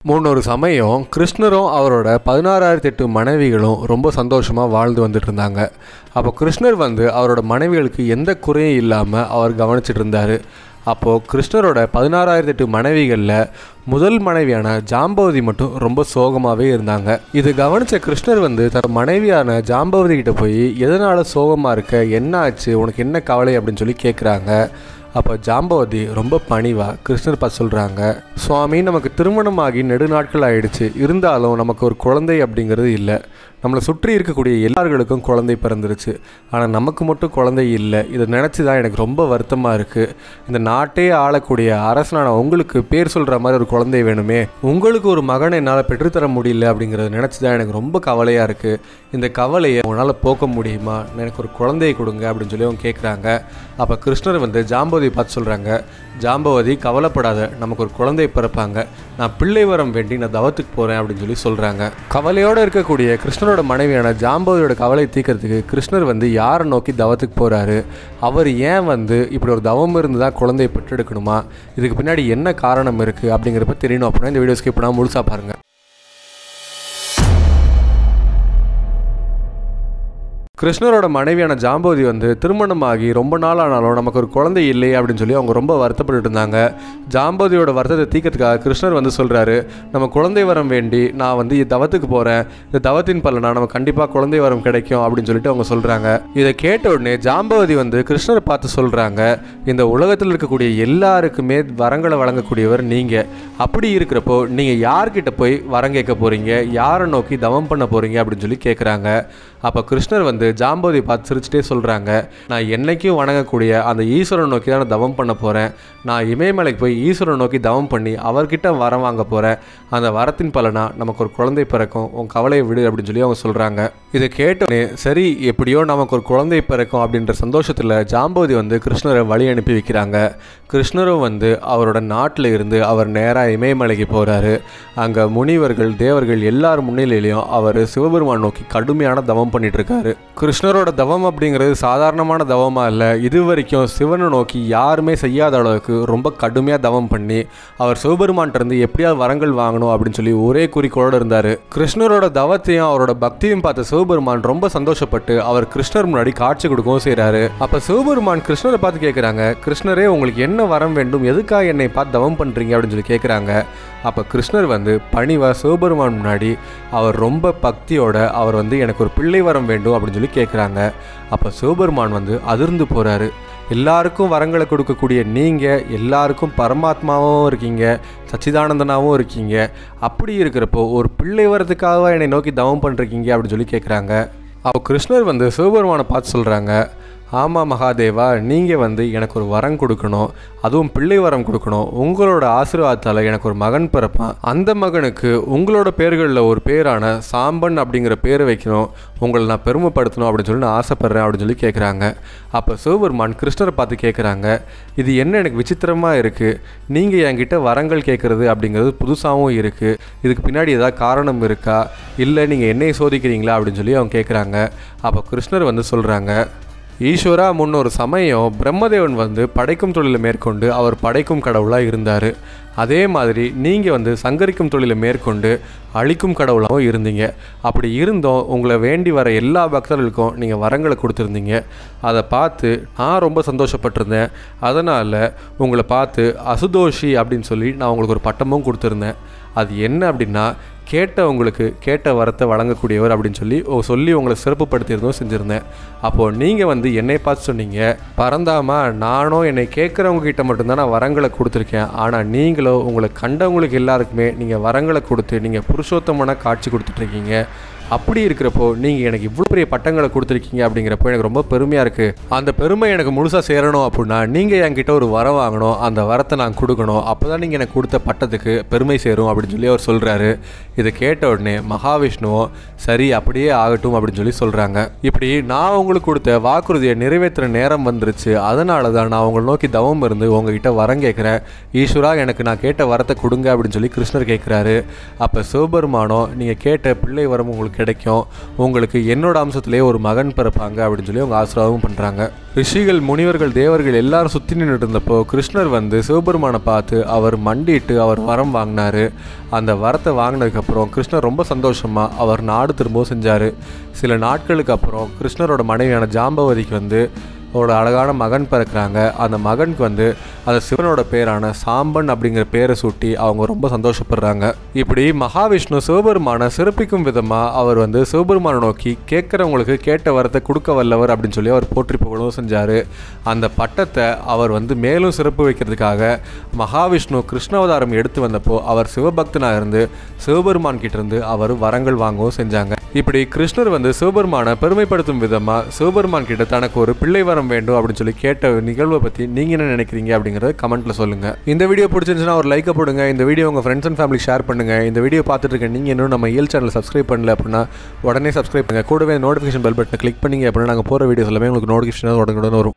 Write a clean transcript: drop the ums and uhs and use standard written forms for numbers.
முன்னொரு சமயம் கிருஷ்ணரும் அவரோட 16,008 மனைவிகளும் ரொம்ப சந்தோஷமாக வாழ்ந்து வந்துட்டு இருந்தாங்க. அப்போ கிருஷ்ணர் அவரோட மனைவிகளுக்கு எந்த குறையும் இல்லாமல் அவர் கவனிச்சிட்டு இருந்தார். அப்போது கிருஷ்ணரோட 16,008 மனைவிகளில் முதல் மனைவியான ஜாம்பவதி மட்டும் ரொம்ப சோகமாகவே இருந்தாங்க. இது கவனித்த கிருஷ்ணர் தன் மனைவியான ஜாம்பவதி கிட்ட போய் எதனால் சோகமாக இருக்க, என்ன ஆச்சு, உனக்கு என்ன கவலை அப்படின்னு சொல்லி கேட்குறாங்க. அப்போ ஜாம்பவதி ரொம்ப பணிவாக கிருஷ்ணர் பார்த்து சொல்கிறாங்க, சுவாமி, நமக்கு திருமணமாகி நெடுநாட்கள் ஆயிடுச்சு, இருந்தாலும் நமக்கு ஒரு குழந்தை அப்படிங்கிறது இல்லை. நம்மளை சுற்றி இருக்கக்கூடிய எல்லார்களுக்கும் குழந்தை பிறந்துருச்சு, ஆனால் நமக்கு மட்டும் குழந்தை இல்லை. இதை நினச்சி தான் எனக்கு ரொம்ப வருத்தமாக இருக்குது. இந்த நாட்டே ஆளக்கூடிய அரசனான உங்களுக்கு பேர் சொல்கிற மாதிரி ஒரு குழந்தை வேணுமே, உங்களுக்கு ஒரு மகனை என்னால் பெற்றுத்தர முடியல அப்படிங்கிறத நினச்சி தான் எனக்கு ரொம்ப கவலையாக இருக்குது. இந்த கவலையை உங்களால் போக்க முடியுமா, எனக்கு ஒரு குழந்தையை கொடுங்க அப்படின்னு சொல்லி அவங்க கேட்குறாங்க. அப்போ கிருஷ்ணர் ஜாம்பவதி பார்த்து சொல்கிறாங்க, ஜாம்பவதி கவலைப்படாத, நமக்கு ஒரு குழந்தை பிறப்பாங்க, நான் பிள்ளை வரம் வேண்டி நான் தவத்துக்கு போகிறேன் அப்படின்னு சொல்லி சொல்கிறாங்க. கவலையோடு இருக்கக்கூடிய கிருஷ்ணரோட மனைவியான ஜாம்பவதியோட கவலை தீர்க்கறதுக்கு கிருஷ்ணர் யாரை நோக்கி தவத்துக்கு போகிறாரு, அவர் ஏன் இப்படி ஒரு தவம் இருந்து தான் குழந்தையை பெற்றெடுக்கணுமா, இதுக்கு பின்னாடி என்ன காரணம் இருக்குது அப்படிங்கிறப்ப தெரியணும் அப்படின்னா இந்த வீடியோ ஸ்கிப் பண்ணாமல் முழுசாக பாருங்கள். கிருஷ்ணரோட மனைவியான ஜாம்பவதி திருமணமாகி ரொம்ப நாள் ஆனாலும் நமக்கு ஒரு குழந்தை இல்லை அப்படின்னு சொல்லி அவங்க ரொம்ப வருத்தப்பட்டு இருந்தாங்க. ஜாம்பவதியோட வருத்தத்தை தீர்க்கறதுக்காக கிருஷ்ணர் சொல்கிறாரு, நம்ம குழந்தை வரம் வேண்டி நான் தவத்துக்கு போகிறேன், இந்த தவத்தின் பலனா நமக்கு கண்டிப்பாக குழந்தை வரம் கிடைக்கும் அப்படின்னு சொல்லிட்டு அவங்க சொல்கிறாங்க. இதை கேட்ட உடனே ஜாம்பவதி கிருஷ்ணரை பார்த்து சொல்கிறாங்க, இந்த உலகத்தில் இருக்கக்கூடிய எல்லாருக்குமே வரங்களை வழங்கக்கூடியவர் நீங்கள், அப்படி இருக்கிறப்போ நீங்கள் யார்கிட்ட போய் வரம் கேட்க போகிறீங்க, யாரை நோக்கி தவம் பண்ண போகிறீங்க அப்படின்னு சொல்லி கேட்குறாங்க. அப்போ கிருஷ்ணர் ஜாம்பவதி பார்த்து சிரிச்சுட்டே சொல்கிறாங்க, நான் என்னைக்கும் வணங்கக்கூடிய அந்த ஈஸ்வரன் நோக்கி தான் நான் தவம் பண்ண போகிறேன், நான் இமயமலைக்கு போய் ஈஸ்வரன் நோக்கி தவம் பண்ணி அவர்கிட்ட வரம் வாங்க போகிறேன், அந்த வரத்தின் பலனா நமக்கு ஒரு குழந்தை பிறக்கும், உன் கவலையை விடு அப்படின்னு சொல்லி அவங்க சொல்கிறாங்க. இதை கேட்டோடனே சரி எப்படியோ நமக்கு ஒரு குழந்தை பிறக்கும் அப்படின்ற சந்தோஷத்தில் ஜாம்பவதி கிருஷ்ணரை வழி அனுப்பி வைக்கிறாங்க. கிருஷ்ணரும் அவரோட நாட்டில் இருந்து அவர் நேராக இமயமலைக்கு போகிறாரு. அங்கே முனிவர்கள் தேவர்கள் எல்லார் முன்னிலையிலையும் அவர் சிவபெருமான் நோக்கி கடுமையான தவம் பண்ணிட்டு இருக்காரு. கிருஷ்ணரோட தவம் அப்படிங்கிறது சாதாரணமான தவமாக இல்லை, இது வரைக்கும் சிவனை நோக்கி யாருமே செய்யாத அளவுக்கு ரொம்ப கடுமையாக தவம் பண்ணி அவர் சிவபெருமான்கிட்ட இருந்து எப்படியாவது வரங்கள் வாங்கணும் அப்படின்னு சொல்லி ஒரே குறிக்கோளோடு இருந்தார். கிருஷ்ணரோட தவத்தையும் அவரோட பக்தியும் பார்த்த சிவபெருமான் ரொம்ப சந்தோஷப்பட்டு அவர் கிருஷ்ணர் முன்னாடி காட்சி கொடுக்கவும் செய்கிறாரு. அப்போ சிவபெருமான் கிருஷ்ணரை பார்த்து கேட்குறாங்க, கிருஷ்ணரே உங்களுக்கு என்ன வரம் வேண்டும், எதுக்காக என்னை பார்த்து தவம் பண்ணுறீங்க அப்படின்னு சொல்லி கேட்குறாங்க. அப்போ கிருஷ்ணர் பணிவா சிவபெருமான் முன்னாடி அவர் ரொம்ப பக்தியோட அவர் எனக்கு ஒரு பிள்ளை வரம் வேண்டும் அப்படின்னு சொல்லி கேட்குறாங்க. அப்போ சிவபெருமான் அதிர்ந்து போகிறாரு. எல்லாருக்கும் வரங்களை கொடுக்கக்கூடிய நீங்கள் எல்லாருக்கும் பரமாத்மாவும் இருக்கீங்க, சச்சிதானந்தனாகவும் இருக்கீங்க, அப்படி இருக்கிறப்போ ஒரு பிள்ளை வரதுக்காக என்னை நோக்கி தவம் பண்ணுறீங்க அப்படின்னு சொல்லி கேட்குறாங்க. அப்போ கிருஷ்ணர் சிவபெருமானை பார்த்து சொல்கிறாங்க, ஆமாம் மகாதேவா, நீங்கள் எனக்கு ஒரு வரம் கொடுக்கணும், அதுவும் பிள்ளை வரம் கொடுக்கணும், உங்களோட ஆசீர்வாதத்தால் எனக்கு ஒரு மகன் பிறப்பான், அந்த மகனுக்கு உங்களோட பேர்களில் ஒரு பேரான சாம்பன் அப்படிங்கிற பேரை வைக்கணும், உங்களை நான் பெருமைப்படுத்தணும் அப்படின்னு சொல்லி நான் ஆசைப்பட்றேன் அப்படின்னு சொல்லி கேட்குறாங்க. அப்போ சிவபெருமான் கிருஷ்ணரை பார்த்து கேட்குறாங்க, இது என்ன எனக்கு விசித்திரமாக இருக்குது, நீங்கள் என்கிட்ட வரங்கள் கேட்குறது அப்படிங்கிறது புதுசாகவும் இருக்குது, இதுக்கு பின்னாடி ஏதாவது காரணம் இருக்கா, இல்லை நீங்கள் என்னையை சோதிக்கிறீங்களா அப்படின்னு சொல்லி அவங்க கேட்குறாங்க. அப்போ கிருஷ்ணர் சொல்கிறாங்க, ஈஸ்வரா, முன்னொரு சமயம் பிரம்மதேவன் படைக்கும் தொழிலை மேற்கொண்டு அவர் படைக்கும் கடவுளாக இருந்தார். அதே மாதிரி நீங்கள் சங்கரிக்கும் தொழிலை மேற்கொண்டு அழிக்கும் கடவுளாகவும் இருந்தீங்க. அப்படி இருந்தோம் உங்களை வேண்டி வர எல்லா பக்தர்களுக்கும் நீங்கள் வரங்களை கொடுத்துருந்தீங்க. அதை பார்த்து நான் ரொம்ப சந்தோஷப்பட்டிருந்தேன். அதனால் உங்களை பார்த்து அசுதோஷி அப்படின்னு சொல்லி நான் உங்களுக்கு ஒரு பட்டமும் கொடுத்துருந்தேன். அது என்ன அப்படின்னா, கேட்டவங்களுக்கு கேட்ட வரத்தை வழங்கக்கூடியவர் அப்படின்னு சொல்லி உங்களை சிறப்புப்படுத்தியிருந்தோம் செஞ்சுருந்தேன். அப்போது நீங்கள் என்னை பார்த்து சொன்னீங்க, பரந்தாமா, நானும் என்னை கேட்குறவங்க கிட்ட மட்டும்தான் நான் வரங்களை கொடுத்துருக்கேன், ஆனால் நீங்களோ உங்களை கண்டவங்களுக்கு எல்லாருக்குமே நீங்கள் வரங்களை கொடுத்து நீங்கள் புருஷோத்தமான காட்சி கொடுத்துட்ருக்கீங்க. அப்படி இருக்கிறப்போ நீங்கள் எனக்கு இவ்வளோ பெரிய பட்டங்களை கொடுத்துருக்கீங்க அப்படிங்கிறப்போ எனக்கு ரொம்ப பெருமையாக இருக்குது. அந்த பெருமை எனக்கு முழுசாக சேரணும் அப்படின்னா நீங்கள் என்கிட்ட ஒரு வரம் வாங்கணும், அந்த வரத்தை நான் கொடுக்கணும், அப்போ தான் நீங்கள் எனக்கு கொடுத்த பட்டத்துக்கு பெருமை சேரும் அப்படின்னு சொல்லி அவர் சொல்கிறாரு. இதை கேட்ட உடனே மகாவிஷ்ணுவும் சரி அப்படியே ஆகட்டும் அப்படின்னு சொல்கிறாங்க. இப்படி நான் உங்களுக்கு கொடுத்த வாக்குறுதியை நிறைவேற்றுற நேரம் வந்துருச்சு, அதனால தான் நான் உங்களை நோக்கி தவம் இருந்து உங்ககிட்ட வரம் கேட்குறேன், ஈஸ்வரா எனக்கு நான் கேட்ட வரத்தை கொடுங்க அப்படின்னு சொல்லி கிருஷ்ணர் கேட்குறாரு. அப்போ சிவபெருமானோ நீங்கள் கேட்ட பிள்ளை வரம் உங்களுக்கு உங்களுக்கு கிடைக்கும், உங்களுக்கு என்னோட அம்சத்திலே ஒரு மகன் பிறப்பாங்க அப்படின்னு சொல்லி அவங்க ஆசீர்வாதமும் பண்ணுறாங்க. ரிஷிகள், முனிவர்கள், தேவர்கள் எல்லாரும் சுற்றி நின்றுட்டு இருந்தப்போ கிருஷ்ணர் வந்து சிவபெருமானை பார்த்து அவர் மண்டிட்டு அவர் வரம் வாங்கினார். அந்த வரத்தை வாங்கினதுக்கப்புறம் கிருஷ்ணர் ரொம்ப சந்தோஷமாக அவர் நாடு திரும்பவும் செஞ்சார். சில நாட்களுக்கு அப்புறம் கிருஷ்ணரோட மனைவியான ஜாம்பவதிக்கு வந்து ஒரு அழகான மகன் பிறக்கிறாங்க. அந்த மகனுக்கு வந்து அந்த சிவனோட பேரான சாம்பன் அப்படிங்கிற பேரை சூட்டி அவங்க ரொம்ப சந்தோஷப்படுறாங்க. இப்படி மகாவிஷ்ணு சிவபெருமானை சிறப்பிக்கும் விதமாக அவர் வந்து சிவபெருமானை நோக்கி கேட்குறவங்களுக்கு கேட்ட வரத்தை கொடுக்க வல்லவர் அப்படின்னு சொல்லி அவர் போற்றி புகழும் செஞ்சார். அந்த பட்டத்தை அவர் வந்து மேலும் சிறப்பு வைக்கிறதுக்காக மகாவிஷ்ணு கிருஷ்ணாவதாரம் எடுத்து வந்தப்போ அவர் சிவபக்தனாக இருந்து சிவபெருமான் கிட்டேருந்து அவர் வரங்கள் வாங்கவும் செஞ்சாங்க. இப்படி கிருஷ்ணர் வந்து சிவபெருமானை பெருமைப்படுத்தும் விதமாக சிவபெருமான் கிட்ட தனக்கு ஒரு பிள்ளை வரம் வேண்டும் அப்படின்னு சொல்லி கேட்ட நிகழ்வை பற்றி நீங்கள் என்ன நினைக்கிறீங்க அப்படிங்கிறத கமெண்ட்டில் சொல்லுங்கள். இந்த வீடியோ பிடிச்சிருந்துச்சுன்னா ஒரு லைக்கை போடுங்க. இந்த வீடியோ உங்கள் ஃப்ரெண்ட்ஸ் அண்ட் ஃபேமிலி ஷேர் பண்ணுங்கள். இந்த வீடியோ பார்த்துட்டு இருக்க நீங்கள் இன்னும் நம்ம இயல் சேனல் சப்ஸ்கிரைப் பண்ணல அப்படின்னா உடனே சப்ஸ்கிரைப் பண்ணுங்கள். கூடவே நோட்டிஃபிகேஷன் பெல் பட்டனை கிளிக் பண்ணிங்க அப்படின்னா நாங்கள் போகிற வீடியோஸ் எல்லாமே உங்களுக்கு நோட்டிஃபிகேஷன் உடனே வரும்.